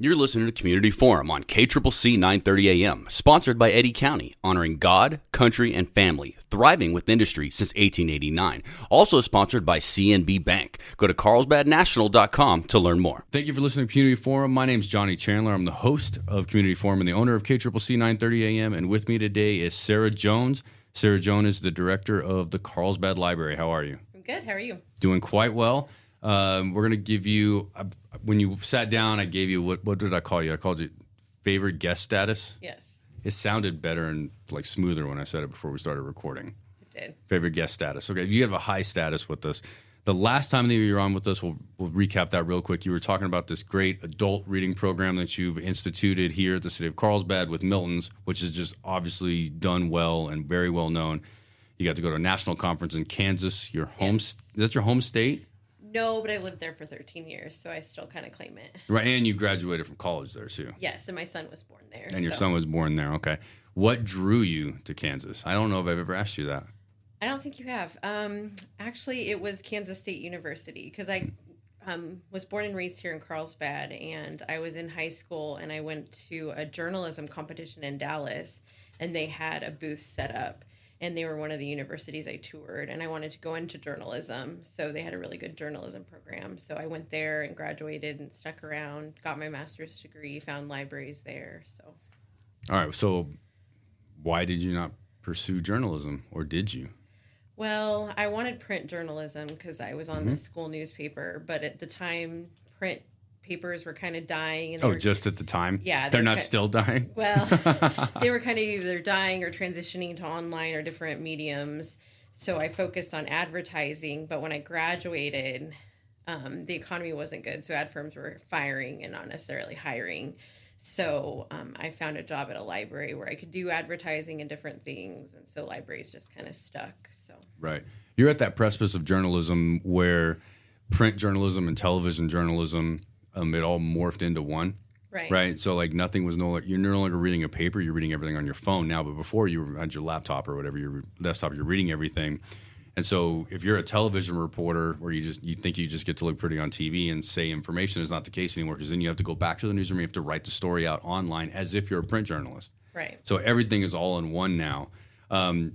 You're listening to Community Forum on KCCC 930 AM, sponsored by Eddy County, honoring God, country, and family, thriving with industry since 1889. Also sponsored by CNB Bank. Go to carlsbadnational.com to learn more. Thank you for listening to Community Forum. My name is Johnny Chandler. I'm the host of Community Forum and the owner of KCCC 930 AM, and with me today is Sarah Jones. Sarah Jones is the director of the Carlsbad Library. How are you? I'm good. How are you? Doing quite well. We're going to give you, when you sat down, I gave you, what did I call you? I called you favorite guest status. Yes. It sounded better and like smoother when I said it before we started recording. It did. Favorite guest status. Okay, you have a high status with us. The last time that you were on with us, we'll recap that real quick. You were talking about this great adult reading program that you've instituted here at the city of Carlsbad with Milton's, which is just obviously done well and very well known. You got to go to a national conference in Kansas. Your home, Yes. Is that your home state? No, but I lived there for 13 years, so I still kind of claim it. Right, and you graduated from college there, too. Yes, and my son was born there. And your son was born there, okay. What drew you to Kansas? I don't know if I've ever asked you that. I don't think you have. Actually, it was Kansas State University, because I was born and raised here in Carlsbad, and I was in high school, and I went to a journalism competition in Dallas, and they had a booth set up. And they were one of the universities I toured, and I wanted to go into journalism. So they had a really good journalism program. So I went there and graduated and stuck around, got my master's degree, found libraries there. So, all right. So why did you not pursue journalism, or did you? Well, I wanted print journalism because I was on the school newspaper. But at the time, print papers were kind of dying. And Just at the time? Yeah. They're not still dying? Well, they were kind of either dying or transitioning to online or different mediums. So I focused on advertising. But when I graduated, the economy wasn't good. So ad firms were firing and not necessarily hiring. So I found a job at a library where I could do advertising and different things. And so libraries just kind of stuck. So Right. You're at that precipice of journalism where print journalism and television journalism, it all morphed into one. Right. So like nothing was you're no longer reading a paper, you're reading everything on your phone now, but before you had your laptop or whatever, your desktop, you're reading everything. And so if you're a television reporter where you think you just get to look pretty on TV and say information, is not the case anymore, because then you have to go back to the newsroom, you have to write the story out online as if you're a print journalist. Right. So everything is all in one now. You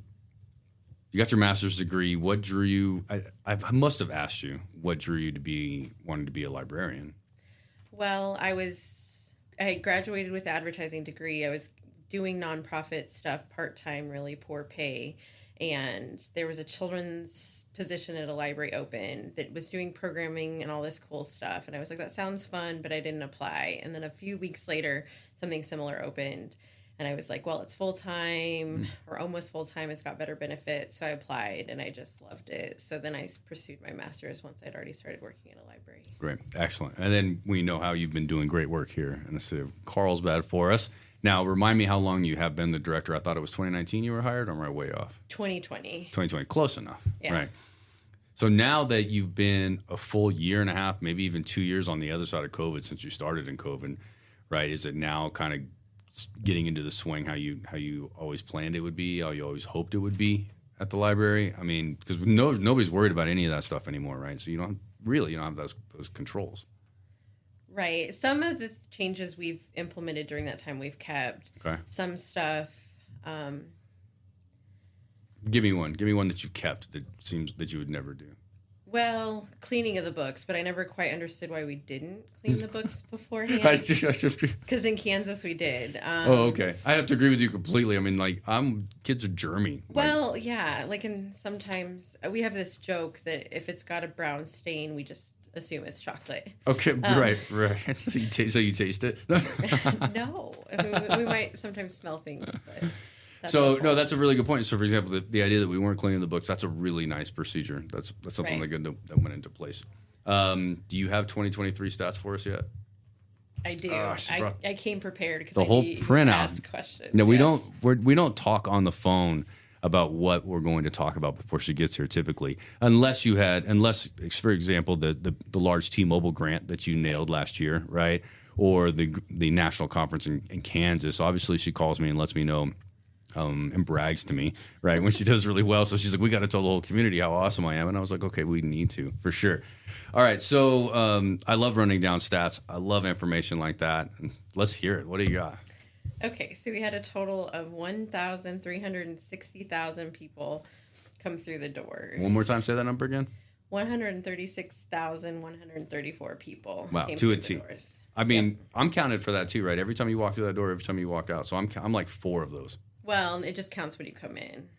got your master's degree. What drew you? I must have asked you what drew you to wanting to be a librarian. Well, I graduated with an advertising degree. I was doing nonprofit stuff, part-time, really poor pay. And there was a children's position at a library open that was doing programming and all this cool stuff. And I was like, that sounds fun, but I didn't apply. And then a few weeks later, something similar opened. And I was like, well, it's full-time or almost full-time. It's got better benefits. So I applied, and I just loved it. So then I pursued my master's once I'd already started working in a library. Great. Excellent. And then we know how you've been doing great work here in the city of Carlsbad for us. Now, remind me how long you have been the director. I thought it was 2019 you were hired. I'm right way off. 2020. 2020. Close enough. Yeah. Right. So now that you've been a full year and a half, maybe even 2 years on the other side of COVID since you started in COVID, right, is it now kind of getting into the swing how you always planned it would be, how you always hoped it would be at the library? I mean, because nobody's worried about any of that stuff anymore, right? So you don't have those controls. Right. Some of the changes we've implemented during that time we've kept. Okay. Some stuff. Give me one that you kept that seems that you would never do. Well, cleaning of the books, but I never quite understood why we didn't clean the books beforehand. Because in Kansas we did. Okay. I have to agree with you completely. I mean, like, kids are germy. Well, yeah. Like, and sometimes we have this joke that if it's got a brown stain, we just assume it's chocolate. Okay, right. So you taste it? No. I mean, we might sometimes smell things, but... That's that's a really good point. So, for example, the idea that we weren't cleaning the books, that's a really nice procedure. That's something right. that went into place. Do you have 2023 stats for us yet? I do. I came prepared because the whole printout. Ask questions. No, we don't talk on the phone about what we're going to talk about before she gets here typically, unless, for example, the large T-Mobile grant that you nailed last year, right? Or the national conference in Kansas. Obviously, she calls me and lets me know and brags to me, right, when she does really well. So she's like, we got to tell the whole community how awesome I am. And I was like, okay, we need to, for sure. All right, so I love running down stats. I love information like that. Let's hear it. What do you got? Okay, so we had a total of 1,360,000 people come through the doors. One more time, say that number again. 136,134 people. Wow, came to a through T. the doors. I mean, I'm counted for that too, right? Every time you walk through that door, every time you walk out. So I'm like 4 of those. Well, it just counts when you come in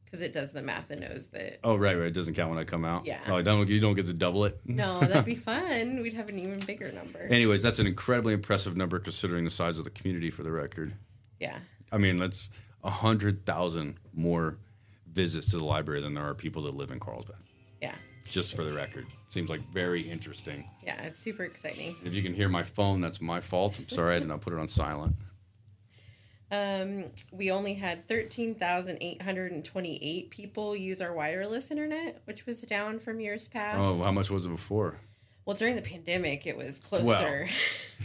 because it does the math and knows that. Oh, right. It doesn't count when I come out. Yeah. Oh, you don't get to double it. No, that'd be fun. We'd have an even bigger number. Anyways, that's an incredibly impressive number considering the size of the community. For the record. Yeah. I mean, that's 100,000 more visits to the library than there are people that live in Carlsbad. Yeah. Just for the record. Seems like very interesting. Yeah, it's super exciting. If you can hear my phone, that's my fault. I'm sorry I did not put it on silent. We only had 13,828 people use our wireless internet, which was down from years past. Oh, how much was it before? Well, during the pandemic, it was closer. Well,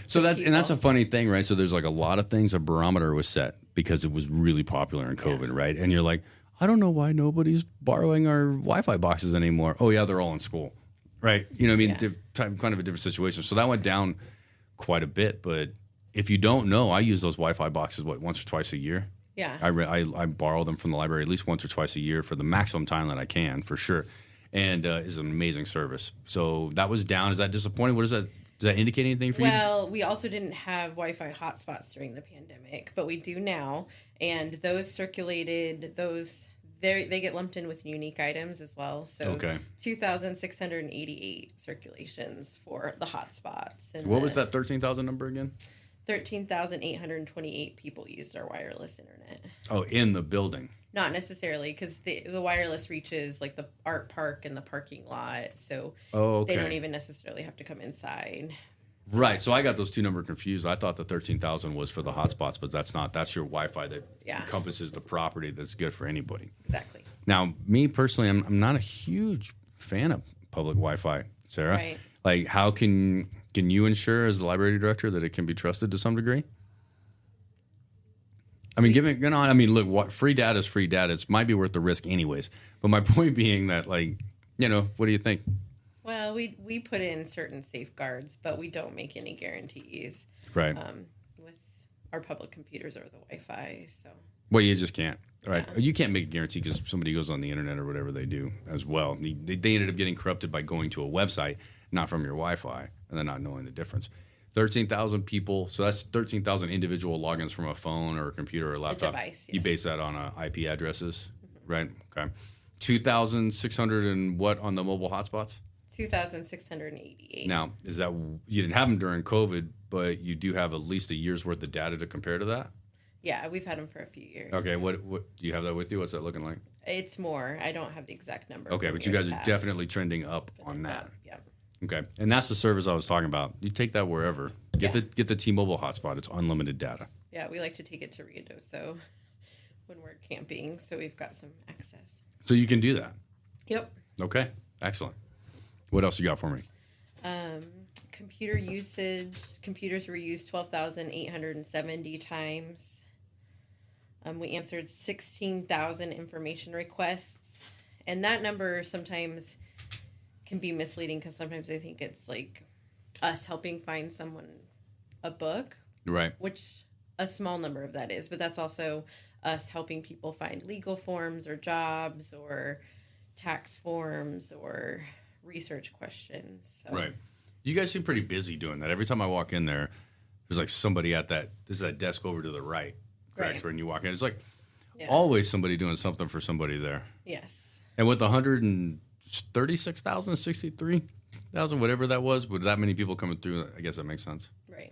so that's a funny thing, right? So there's like a lot of things. A barometer was set because it was really popular in COVID, right? And you're like, I don't know why nobody's borrowing our Wi-Fi boxes anymore. Oh yeah, they're all in school, right? You know what I mean? Kind of a different situation. So that went down quite a bit. But if you don't know, I use those Wi-Fi boxes once or twice a year. Yeah, I borrow them from the library at least once or twice a year for the maximum time that I can, for sure. And is an amazing service. So that was down. Is that disappointing? What is that? Does that indicate anything for you? Well, we also didn't have Wi-Fi hotspots during the pandemic, but we do now. And those circulated, they get lumped in with unique items as well. So 2,688 circulations for the hotspots. And what was that 13,000 number again? 13,828 people used our wireless internet. Oh, in the building. Not necessarily, because the wireless reaches like the art park and the parking lot, so they don't even necessarily have to come inside. Right. So I got those two numbers confused. I thought the 13,000 was for the hotspots, but that's not. That's your Wi-Fi that encompasses the property that's good for anybody. Exactly. Now, me personally, I'm not a huge fan of public Wi-Fi, Sarah. Right. Like, how can you ensure as the library director that it can be trusted to some degree? I mean, look, free data is free data. It might be worth the risk anyways. But my point being that, like, what do you think? Well, we put in certain safeguards, but we don't make any guarantees. Right. With our public computers over the Wi-Fi, so. Well, you just can't. Right. Yeah. You can't make a guarantee because somebody goes on the internet or whatever they do as well. They ended up getting corrupted by going to a website, not from your Wi-Fi, and then not knowing the difference. 13,000 people, so that's 13,000 individual logins from a phone or a computer or a laptop. A device, yes. You base that on IP addresses, right? Okay. 2,600 and what on the mobile hotspots? 2,688. Now, is that you didn't have them during COVID, but you do have at least a year's worth of data to compare to that? Yeah, we've had them for a few years. Okay, what do you have that with you? What's that looking like? It's more. I don't have the exact number. Okay, but you guys are definitely trending up on that. Yeah. Okay, and that's the service I was talking about. You take that wherever. Get the T-Mobile hotspot. It's unlimited data. Yeah, we like to take it to Ruidoso when we're camping, so we've got some access. So you can do that. Yep. Okay, excellent. What else you got for me? Computer usage. Computers were used 12,870 times. We answered 16,000 information requests, and that number sometimes can be misleading because sometimes I think it's like us helping find someone a book, Right. which a small number of that is, but that's also us helping people find legal forms or jobs or tax forms or research questions. So. Right. You guys seem pretty busy doing that. Every time I walk in there, there's like somebody at that desk over to the right. Correct. Right. When you walk in, it's like always somebody doing something for somebody there. Yes. And with 136,000, 63,000, whatever that was, with that many people coming through, I guess that makes sense. Right.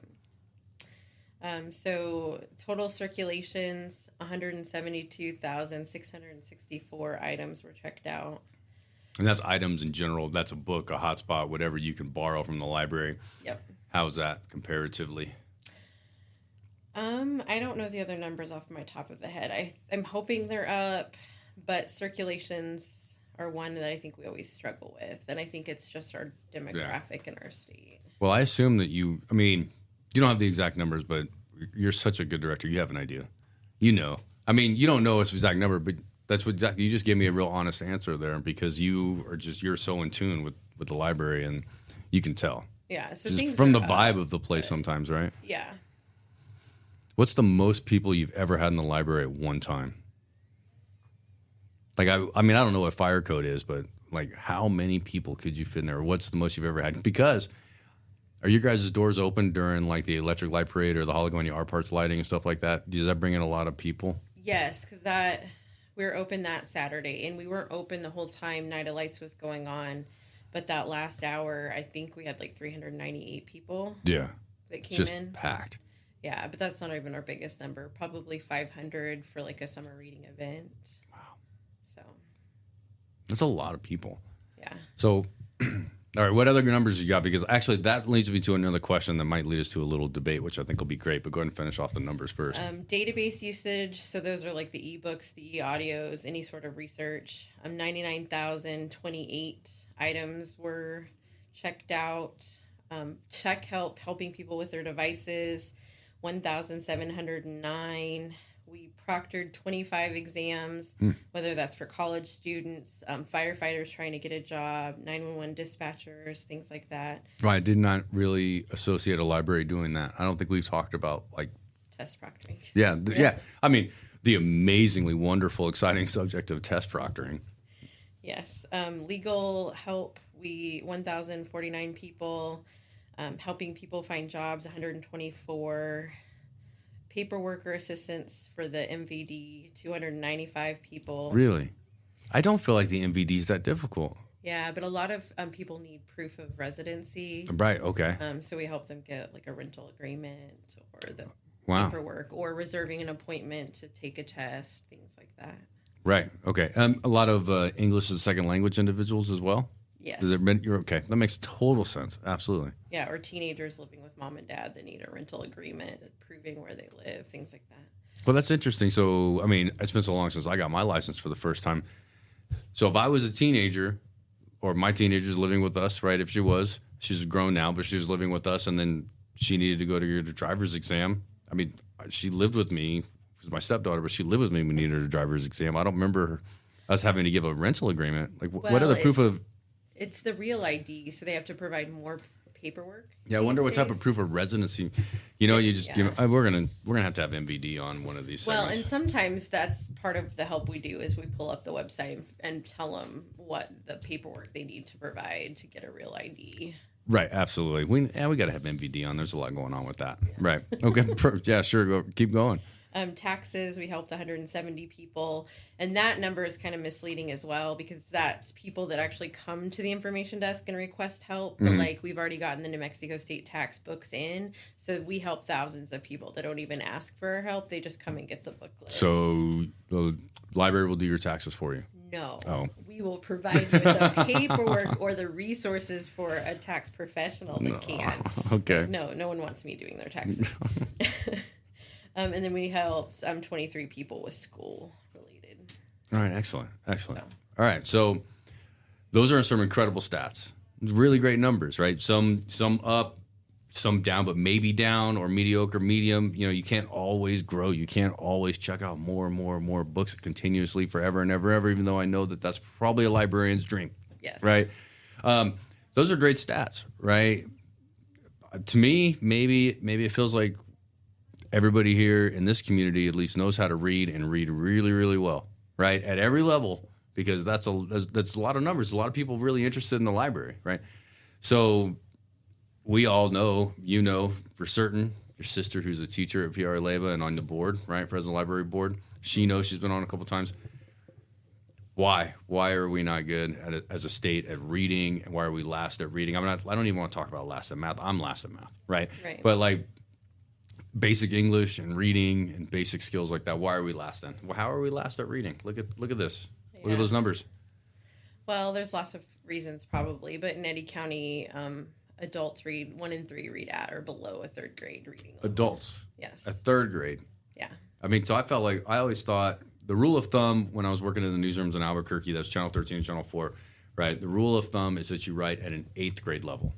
So total circulations, 172,664 items were checked out. And that's items in general. That's a book, a hotspot, whatever you can borrow from the library. Yep. How's that comparatively? I don't know the other numbers off my top of the head. I'm hoping they're up, but circulations are one that I think we always struggle with. And I think it's just our demographic in our state. Well, I assume that you don't have the exact numbers, but you're such a good director. You have an idea. I mean, you don't know its exact number, but that's what exactly, you just gave me a real honest answer there because you're so in tune with the library and you can tell. Yeah. So just things from the vibe of the place sometimes, right? Yeah. What's the most people you've ever had in the library at one time? Like, I mean, I don't know what fire code is, but like how many people could you fit in there? What's the most you've ever had? Because are your guys' doors open during like the electric light parade or the Hologonia Art Parts lighting and stuff like that? Does that bring in a lot of people? Yes, because we were open that Saturday, and we weren't open the whole time Night of Lights was going on. But that last hour, I think we had like 398 people. Yeah, that came just in. Packed. Yeah, but that's not even our biggest number. Probably 500 for like a summer reading event. Wow. So that's a lot of people. Yeah. So. All right, what other numbers you got? Because actually that leads me to another question that might lead us to a little debate, which I think will be great. But go ahead and finish off the numbers first. Database usage. So those are like the ebooks, the e-audios, any sort of research. 99,028 items were checked out. Tech help, helping people with their devices, 1,709. We proctored 25 exams, whether that's for college students, firefighters trying to get a job, 911 dispatchers, things like that. Right, I did not really associate a library doing that. I don't think we've talked about like test proctoring. Yeah. I mean, the amazingly wonderful, exciting subject of test proctoring. Yes. Legal help. 1,049 people, helping people find jobs, 124. Paperwork or assistance for the MVD, 295 people. Really? I don't feel like the MVD is that difficult. Yeah, but a lot of people need proof of residency. Right, okay. So we help them get like a rental agreement or the paperwork or reserving an appointment to take a test, things like that. Right, okay. A lot of English as a second language individuals as well? Yes. You're okay. That makes total sense. Absolutely. Yeah, or teenagers living with mom and dad that need a rental agreement, proving where they live, things like that. Well, that's interesting. So, I mean, it's been so long since I got my license for the first time. So if I was a teenager or my teenager's living with us, right, if she's grown now, but she was living with us and then she needed to go to your driver's exam. I mean, she lived with me. She was my stepdaughter, but she lived with me when we needed a driver's exam. I don't remember us having to give a rental agreement. Like, what other proof of... It's the real ID, so they have to provide more paperwork. Yeah, I wonder what type of proof of residency. We're gonna have to have MVD on one of these. Well, segments. and sometimes that's part of the help we do is we pull up the website and tell them what the paperwork they need to provide to get a real ID. Right, absolutely. We got to have MVD on. There's a lot going on with that. Yeah. Right. Okay. Yeah, sure. Keep going. Taxes, we helped 170 people. And that number is kind of misleading as well because that's people that actually come to the information desk and request help. But like we've already gotten the New Mexico state tax books in. So we help thousands of people that don't even ask for our help. They just come and get the booklets. So the library will do your taxes for you? No. Oh. We will provide you with the paperwork or the resources for a tax professional that can. Okay. No one wants me doing their taxes. And then we helped 23 people with school related. All right, excellent. So. All right, so those are some incredible stats. Really great numbers, right? Some up, some down, but maybe down or mediocre, medium. You know, you can't always grow. You can't always check out more and more and more books continuously forever and ever, even though I know that that's probably a librarian's dream. Yes. Right? Those are great stats, right? To me, maybe it feels like everybody here in this community at least knows how to read and read really, really well, right? At every level, because that's a lot of numbers. A lot of people really interested in the library, right? So we all know, for certain, your sister who's a teacher at PR Leva and on the board, right, Fresno Library Board, she knows, she's been on a couple times. Why? Why are we not good as a state at reading? And why are we last at reading? I don't even want to talk about last at math. I'm last at math, right? But like, basic English and reading and basic skills like that. Why are we last then? Well, how are we last at reading? Look at this. Yeah. Look at those numbers. Well, there's lots of reasons probably, but in Eddy County, adults read 1 in 3 read at or below a third grade reading level. Adults. Yes. A third grade. Yeah. I mean, so I felt like I always thought the rule of thumb when I was working in the newsrooms in Albuquerque, that's Channel 13 and Channel 4, right? The rule of thumb is that you write at an 8th grade level.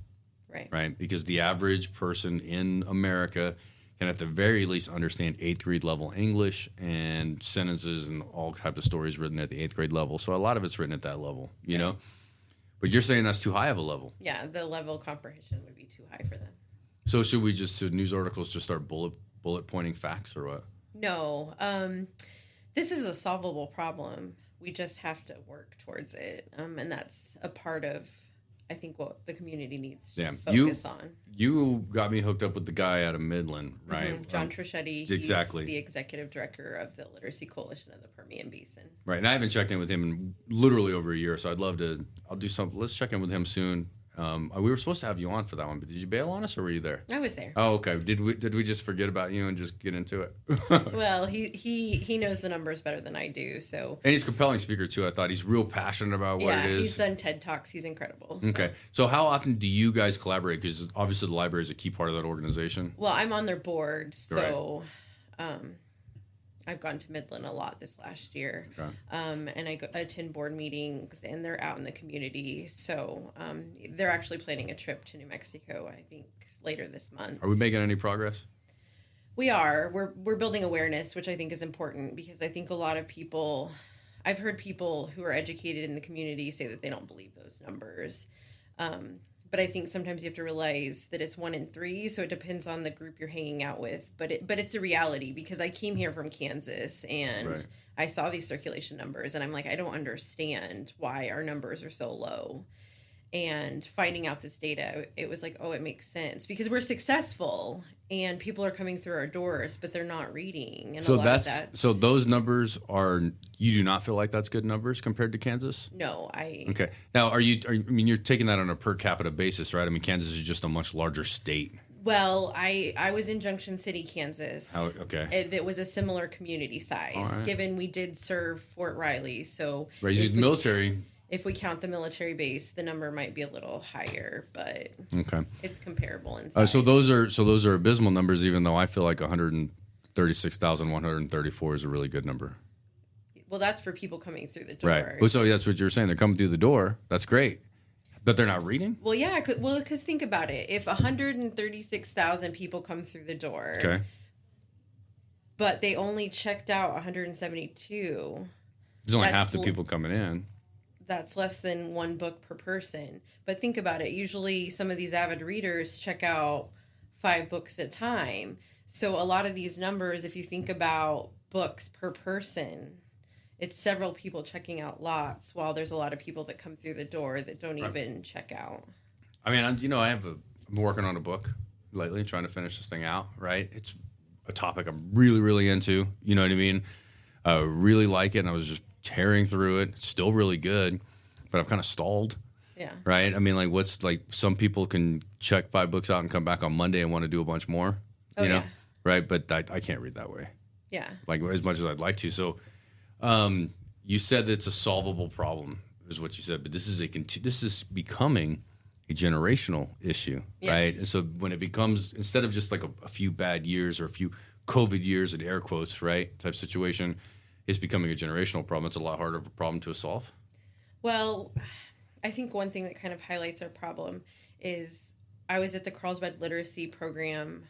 Right. Right? Because the average person in America can at the very least understand 8th grade level English and sentences and all types of stories written at the 8th grade level. So a lot of it's written at that level, you know? But you're saying that's too high of a level. Yeah, the level of comprehension would be too high for them. So should we news articles just start bullet pointing facts or what? No. This is a solvable problem. We just have to work towards it. And that's a part of, I think, what the community needs to focus on. You got me hooked up with the guy out of Midland, right? Mm-hmm. John Trischetti. Exactly. He's the executive director of the Literacy Coalition of the Permian Basin. Right. And I haven't checked in with him in literally over a year, so I'll do something. Let's check in with him soon. We were supposed to have you on for that one, but did you bail on us or were you there? I was there. Oh, okay. Did we just forget about you and just get into it? Well, he knows the numbers better than I do, so. And he's a compelling speaker too. I thought he's real passionate about what it is. Yeah, he's done TED Talks. He's incredible. So. Okay. So how often do you guys collaborate? Because obviously the library is a key part of that organization. Well, I'm on their board, so I've gone to Midland a lot this last year. Okay. And I attend board meetings, and they're out in the community. So they're actually planning a trip to New Mexico, I think, later this month. Are we making any progress? We are. We're building awareness, which I think is important because I think a lot of people, I've heard people who are educated in the community say that they don't believe those numbers. But I think sometimes you have to realize that it's 1 in 3, so it depends on the group you're hanging out with. But it's a reality because I came here from Kansas and I saw these circulation numbers and I'm like, I don't understand why our numbers are so low. And finding out this data, it was like, oh, it makes sense because we're successful and people are coming through our doors, but they're not reading. And so so those numbers you do not feel like that's good numbers compared to Kansas? No, Okay. Now, you're taking that on a per capita basis, right? I mean, Kansas is just a much larger state. Well, I was in Junction City, Kansas. Oh, okay. It was a similar community size, given we did serve Fort Riley. So military. If we count the military base, the number might be a little higher, but it's comparable in size. So those are abysmal numbers, even though I feel like 136,134 is a really good number. Well, that's for people coming through the door. Right. So that's what you're saying. They're coming through the door. That's great. But they're not reading? Well, yeah. Because think about it. If 136,000 people come through the door, but they only checked out 172. There's only half the people coming in. That's less than 1 book per person. But think about it. Usually some of these avid readers check out 5 books at a time. So a lot of these numbers, if you think about books per person, it's several people checking out lots while there's a lot of people that come through the door that don't even check out. I mean, I'm working on a book lately, trying to finish this thing out, right? It's a topic I'm really, really into. You know what I mean? I really like it, and I was just tearing through it. It's still really good, but I've kind of stalled. Yeah. Right? I mean, some people can check 5 books out and come back on Monday and want to do a bunch more. You know? Right? But I can't read that way. Yeah. Like, as much as I'd like to. So, you said that it's a solvable problem, is what you said, but this is becoming a generational issue, right? And so when it becomes, instead of just like a few bad years or a few COVID years in air quotes, right, type situation, it's becoming a generational problem. It's a lot harder of a problem to solve. Well, I think one thing that kind of highlights our problem is I was at the Carlsbad Literacy Program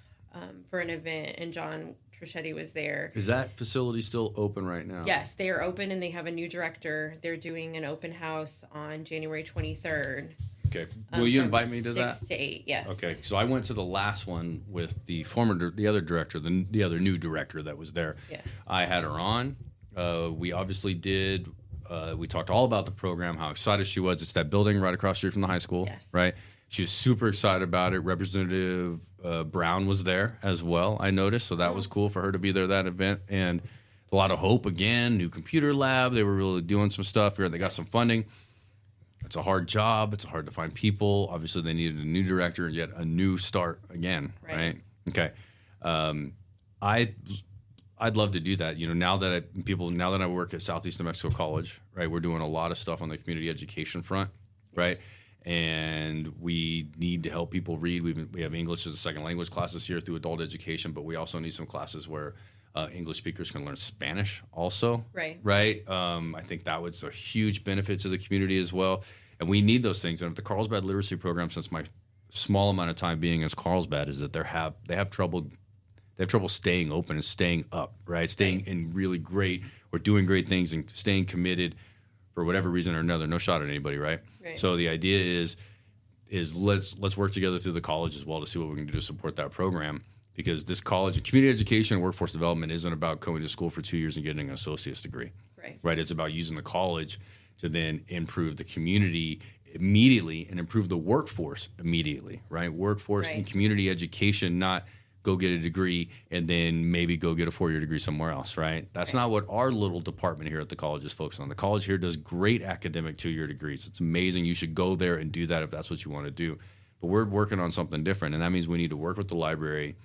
for an event, and John Trischetti was there. Is that facility still open right now? Yes, they are open, and they have a new director. They're doing an open house on January 23rd. Okay. Will you invite me to that? 6 to 8, yes. Okay. So I went to the last one with the other director, the other new director that was there. Yes. I had her on. We obviously did. We talked all about the program, how excited she was. It's that building right across the street from the high school, right? She was super excited about it. Representative Brown was there as well, I noticed. So that was cool for her to be there at that event. And a lot of hope again, new computer lab. They were really doing some stuff here. They got some funding. It's a hard job. It's hard to find people. Obviously, they needed a new director and yet a new start again, right? Okay. I'd love to do that. You know, now that I work at Southeast New Mexico College, right? We're doing a lot of stuff on the community education front, right? And we need to help people read. We have English as a second language classes here through adult education, but we also need some classes where English speakers can learn Spanish also. Right. I think that was a huge benefit to the community as well. And we need those things. And if the Carlsbad Literacy Program, since my small amount of time being as Carlsbad, is that they have trouble They have trouble staying open and staying up, right? Staying in really great or doing great things and staying committed for whatever reason or another. No shot at anybody, right? So the idea is let's work together through the college as well to see what we can do to support that program, because this college and community education and workforce development isn't about going to school for 2 years and getting an associate's degree, right? It's about using the college to then improve the community immediately and improve the workforce immediately, right? Workforce and community education, not go get a degree and then maybe go get a 4-year degree somewhere else, right? That's not what our little department here at the college is focused on. The college here does great academic 2-year degrees. It's amazing. You should go there and do that if that's what you want to do. But we're working on something different, and that means we need to work with the library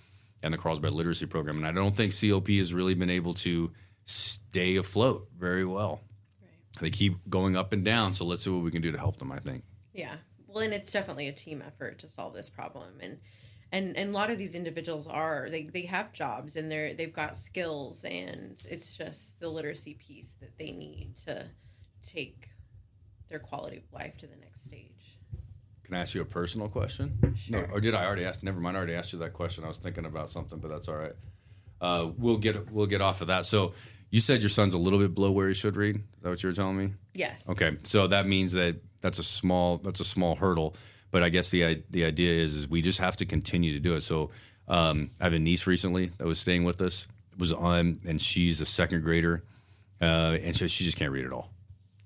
and the Carlsbad Literacy Program. And I don't think COP has really been able to stay afloat very well. They keep going up and down, so let's see what we can do to help them, I think. Yeah. Well, and it's definitely a team effort to solve this problem. And a lot of these individuals they have jobs and they've got skills, and it's just the literacy piece that they need to take their quality of life to the next stage. Can I ask you a personal question? Sure. No, or did I already ask? Never mind, I already asked you that question. I was thinking about something, but that's all right. We'll get off of that. So you said your son's a little bit below where he should read. Is that what you were telling me? Yes. Okay, so that means that's a small hurdle. But I guess the idea is we just have to continue to do it. So I have a niece recently that was staying with us, and she's a second grader, and she just can't read at all.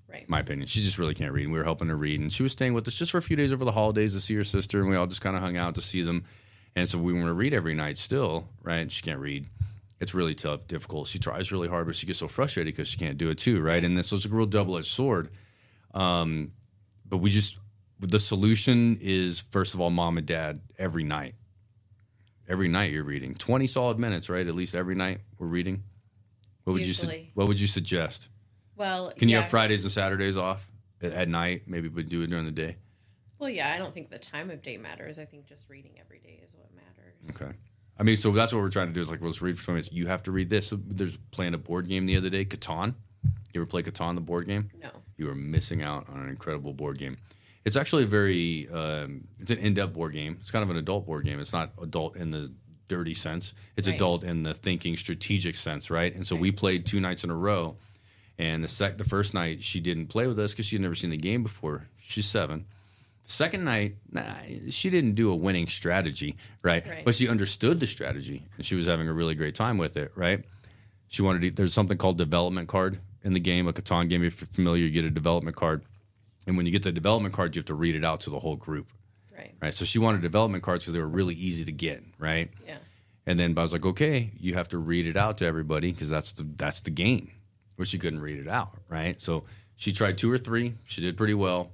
Right. My opinion. She just really can't read. And we were helping her read. And she was staying with us just for a few days over the holidays to see her sister. And we all just kind of hung out to see them. And so we want to read every night still, right? She can't read. It's really tough, difficult. She tries really hard, but she gets so frustrated because she can't do it too, right? And so it's a real double-edged sword. But the solution is, first of all, mom and dad, every night. Every night you're reading. 20 solid minutes, right? At least every night we're reading. What would you suggest? Well, can you have Fridays and Saturdays off at night? Maybe we do it during the day. Well, yeah, I don't think the time of day matters. I think just reading every day is what matters. Okay. I mean, so that's what we're trying to do is let's read for 20 minutes. You have to read this. So there's playing a board game the other day, Catan. You ever play Catan, the board game? No. You are missing out on an incredible board game. It's actually it's an in-depth board game. It's kind of an adult board game. It's not adult in the dirty sense. It's adult in the thinking, strategic sense, right? And so we played 2 nights in a row. And the first night, she didn't play with us because she had never seen the game before. She's 7. The second night, she didn't do a winning strategy, right? But she understood the strategy, and she was having a really great time with it, right? There's something called development card in the game, a Catan game. If you're familiar, you get a development card. And when you get the development card, you have to read it out to the whole group. Right. So she wanted development cards because they were really easy to get, right? Yeah. And then I was like, okay, you have to read it out to everybody because that's the game. Where she couldn't read it out, right? So she tried 2 or 3. She did pretty well.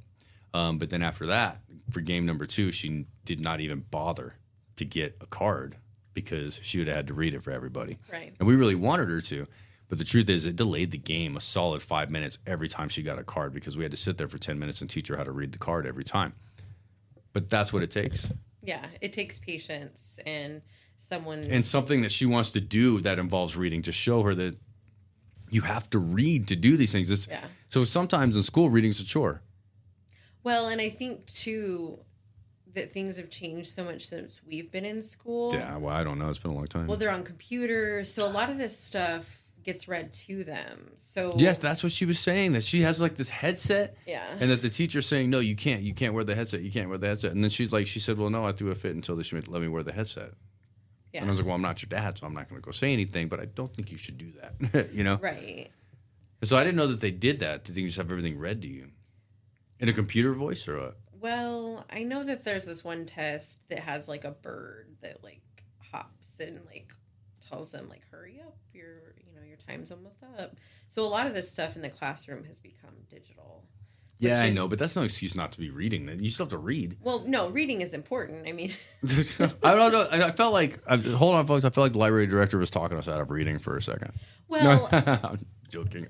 But then after that, for game number 2, she did not even bother to get a card because she would have had to read it for everybody. Right. And we really wanted her to. But the truth is it delayed the game a solid 5 minutes every time she got a card because we had to sit there for 10 minutes and teach her how to read the card every time. But that's what it takes. Yeah, it takes patience and something that she wants to do that involves reading to show her that you have to read to do these things. So sometimes in school, reading's a chore. Well, and I think, too, that things have changed so much since we've been in school. Yeah, well, I don't know. It's been a long time. Well, they're on computers. So a lot of this stuff gets read to them. So yes, that's what she was saying, that she has like this headset. Yeah. And that the teacher's saying, no, you can't wear the headset. You can't wear the headset. And then she said, well, no, I threw a fit until she let me wear the headset. Yeah. And I was like, well, I'm not your dad, so I'm not going to go say anything, but I don't think you should do that, you know? Right. And so I didn't know that they did that. Did they just have everything read to you? In a computer voice or what? Well, I know that there's this one test that has like a bird that like hops and like tells them like, hurry up, your time's almost up. So a lot of this stuff in the classroom has become digital. Yeah, I know, but that's no excuse not to be reading. You still have to read. Well, no, reading is important. I mean, I don't know. I felt like, hold on, folks. I felt like the library director was talking us out of reading for a second. Well, I'm joking.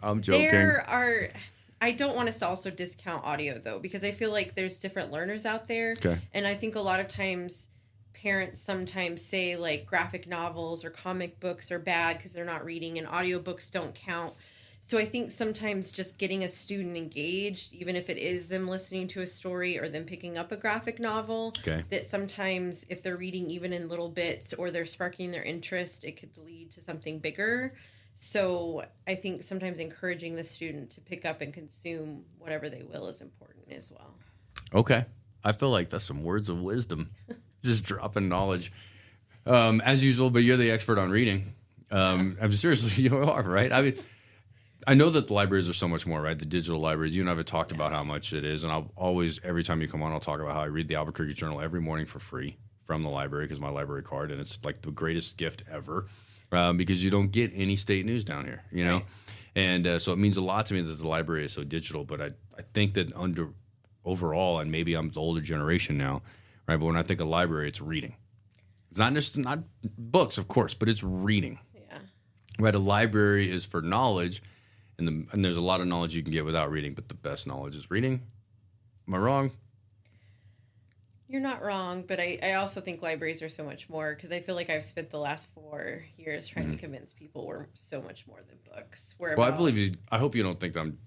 I don't want us to also discount audio, though, because I feel like there's different learners out there. Okay. And I think a lot of times parents sometimes say, like, graphic novels or comic books are bad because they're not reading and audiobooks don't count. So I think sometimes just getting a student engaged, even if it is them listening to a story or them picking up a graphic novel, that sometimes if they're reading even in little bits or they're sparking their interest, it could lead to something bigger. So I think sometimes encouraging the student to pick up and consume whatever they will is important as well. Okay. I feel like that's some words of wisdom. Just dropping knowledge. As usual, but you're the expert on reading. I'm seriously, you are, right? I mean, I know that the libraries are so much more, right? The digital libraries. You and I have talked about how much it is. And I'll always, every time you come on, I'll talk about how I read the Albuquerque Journal every morning for free from the library because my library card. And it's like the greatest gift ever because you don't get any state news down here, you know? Right. And so it means a lot to me that the library is so digital. But I think that overall, and maybe I'm the older generation now, right? But when I think of library, it's reading. It's not books, of course, but it's reading. Yeah. Right. A library is for knowledge, and there's a lot of knowledge you can get without reading, but the best knowledge is reading. Am I wrong? You're not wrong, but I also think libraries are so much more because I feel like I've spent the last 4 years trying to convince people we're so much more than books. I believe you. I hope you don't think I'm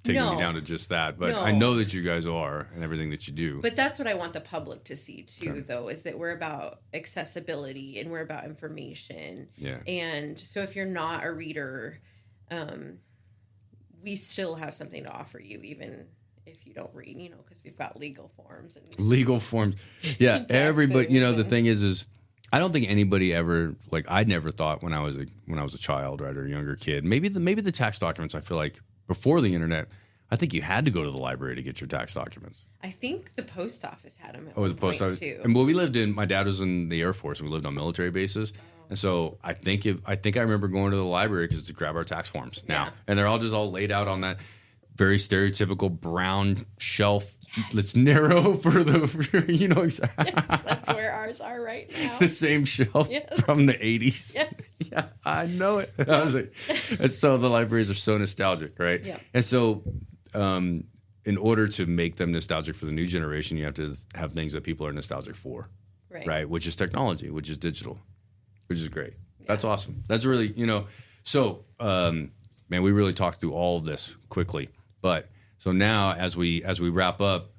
taking me down to just that, but I know that you guys are and everything that you do. But that's what I want the public to see too, though, is that we're about accessibility and we're about information. Yeah. And so if you're not a reader, we still have something to offer you, even if you don't read, because we've got legal forms. Yeah. Everybody, the thing is I don't think anybody ever, like, I never thought when I was a child, right, or a younger kid, maybe the tax documents, I feel like, before the internet, I think you had to go to the library to get your tax documents. I think the post office had them. The post office too. And my dad was in the Air Force, and we lived on military bases. And so I think I remember going to the library to grab our tax forms now, and they're all laid out on that very stereotypical brown shelf. Yes. That's narrow for the, exactly. Yes, that's where ours are right now. The same shelf from the 80s. Yes. Yeah, I know it. I was like, and so the libraries are so nostalgic, right? Yeah. And so in order to make them nostalgic for the new generation, you have to have things that people are nostalgic for, right? Which is technology, which is digital, which is great. Yeah. That's awesome. That's really, so, man, we really talked through all of this quickly, but so now as we wrap up,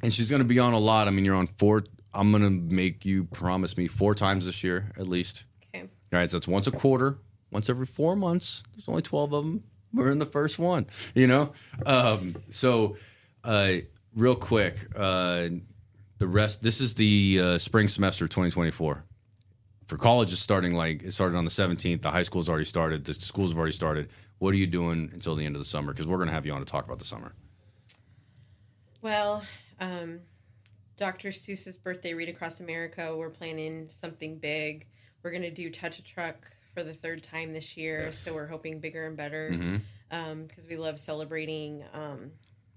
and she's going to be on a lot. I mean, you're on 4. I'm going to make you promise me 4 times this year at least. Okay. All right. So it's once a quarter, once every 4 months. There's only 12 of them. We're in the first one, So real quick, the rest. This is the spring semester 2024. For college, it started on the 17th. The high school's already started. The schools have already started. What are you doing until the end of the summer? Because we're going to have you on to talk about the summer. Well, Dr. Seuss's birthday read across America. We're planning something big. We're going to do Touch a Truck for the 3rd time this year. Yes. So we're hoping bigger and better because we love celebrating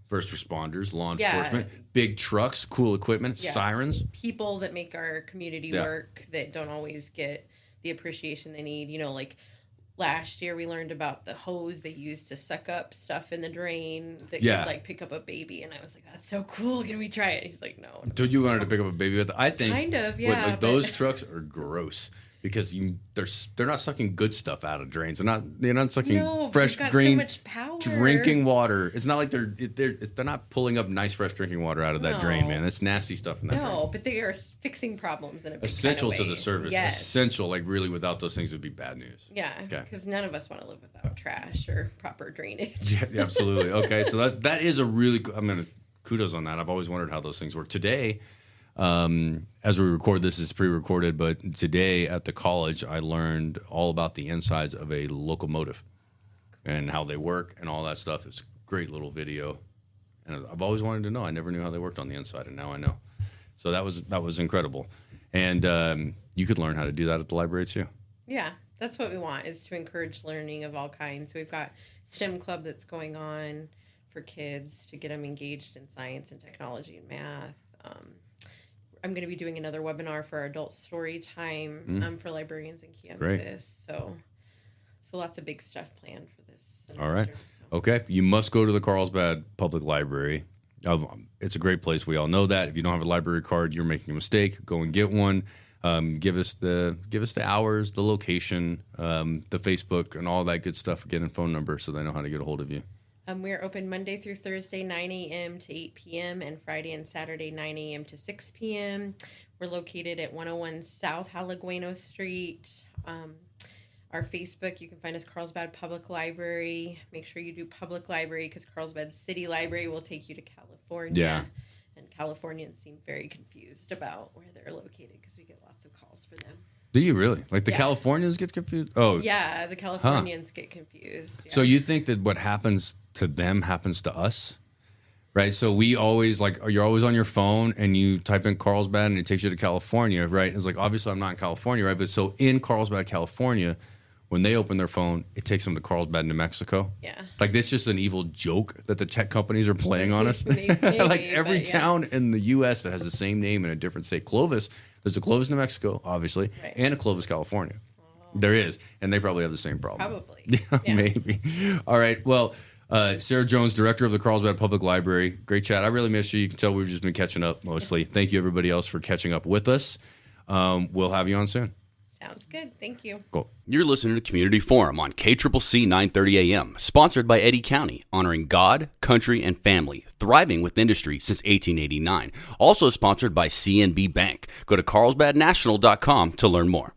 first responders, law enforcement, big trucks, cool equipment, sirens. People that make our community work that don't always get the appreciation they need. Like last year we learned about the hose they used to suck up stuff in the drain that could pick up a baby. And I was like, that's so cool. Can we try it? He's like, no. So you wanted to pick up a baby with it? I think. Kind of, yeah. Those trucks are gross. Because they're not sucking good stuff out of drains. They're not sucking fresh, green, so much power. Drinking water. It's not like they're not pulling up nice, fresh drinking water out of that drain, man. That's nasty stuff in that drain. No, but they are fixing problems in a big essential kind of to the service. Yes. Essential, like really, without those things, it would be bad news. Yeah, because none of us want to live without trash or proper drainage. Yeah, absolutely. Okay, so that is a really. Kudos on that. I've always wondered how those things work. Today. As we record this is pre-recorded, but today at the college I learned all about the insides of a locomotive and how they work and all that stuff. It's a great little video, and I've always wanted to know. I never knew how they worked on the inside, and now I know. So that was incredible, and you could learn how to do that at the library too. Yeah, that's what we want, is to encourage learning of all kinds. So we've got STEM club that's going on for kids to get them engaged in science and technology and math. I'm going to be doing another webinar for our adult story time for librarians in Kansas. Great. So lots of big stuff planned for this semester. All right. So. Okay. You must go to the Carlsbad Public Library. It's a great place. We all know that. If you don't have a library card, you're making a mistake. Go and get one. Give us the hours, the location, the Facebook, and all that good stuff. Get a phone number so they know how to get a hold of you. We're open Monday through Thursday, 9 a.m. to 8 p.m., and Friday and Saturday, 9 a.m. to 6 p.m. We're located at 101 South Halagueno Street. Our Facebook, you can find us Carlsbad Public Library. Make sure you do public library because Carlsbad City Library will take you to California. Yeah. And Californians seem very confused about where they're located because we get lots of calls for them. Do you really? Like the Californians get confused? Oh. Yeah, the Californians get confused. Yeah. So you think that what happens to them happens to us? Right? So we always, like, you're always on your phone and you type in Carlsbad and it takes you to California, right? It's like, obviously I'm not in California, right? But so in Carlsbad, California, when they open their phone, it takes them to Carlsbad, New Mexico. Yeah. Like, this is just an evil joke that the tech companies are playing on us. Maybe, like every town in the U.S. that has the same name in a different state. Clovis, there's a Clovis, New Mexico, obviously, and a Clovis, California. Oh. There is. And they probably have the same problem. Probably. Yeah, maybe. All right. Well, Sarah Jones, director of the Carlsbad Public Library. Great chat. I really missed you. You can tell we've just been catching up mostly. Thank you, everybody else, for catching up with us. We'll have you on soon. Sounds good. Thank you. Cool. You're listening to Community Forum on KCCC 930 AM, sponsored by Eddy County, honoring God, country, and family, thriving with industry since 1889. Also sponsored by CNB Bank. Go to carlsbadnational.com to learn more.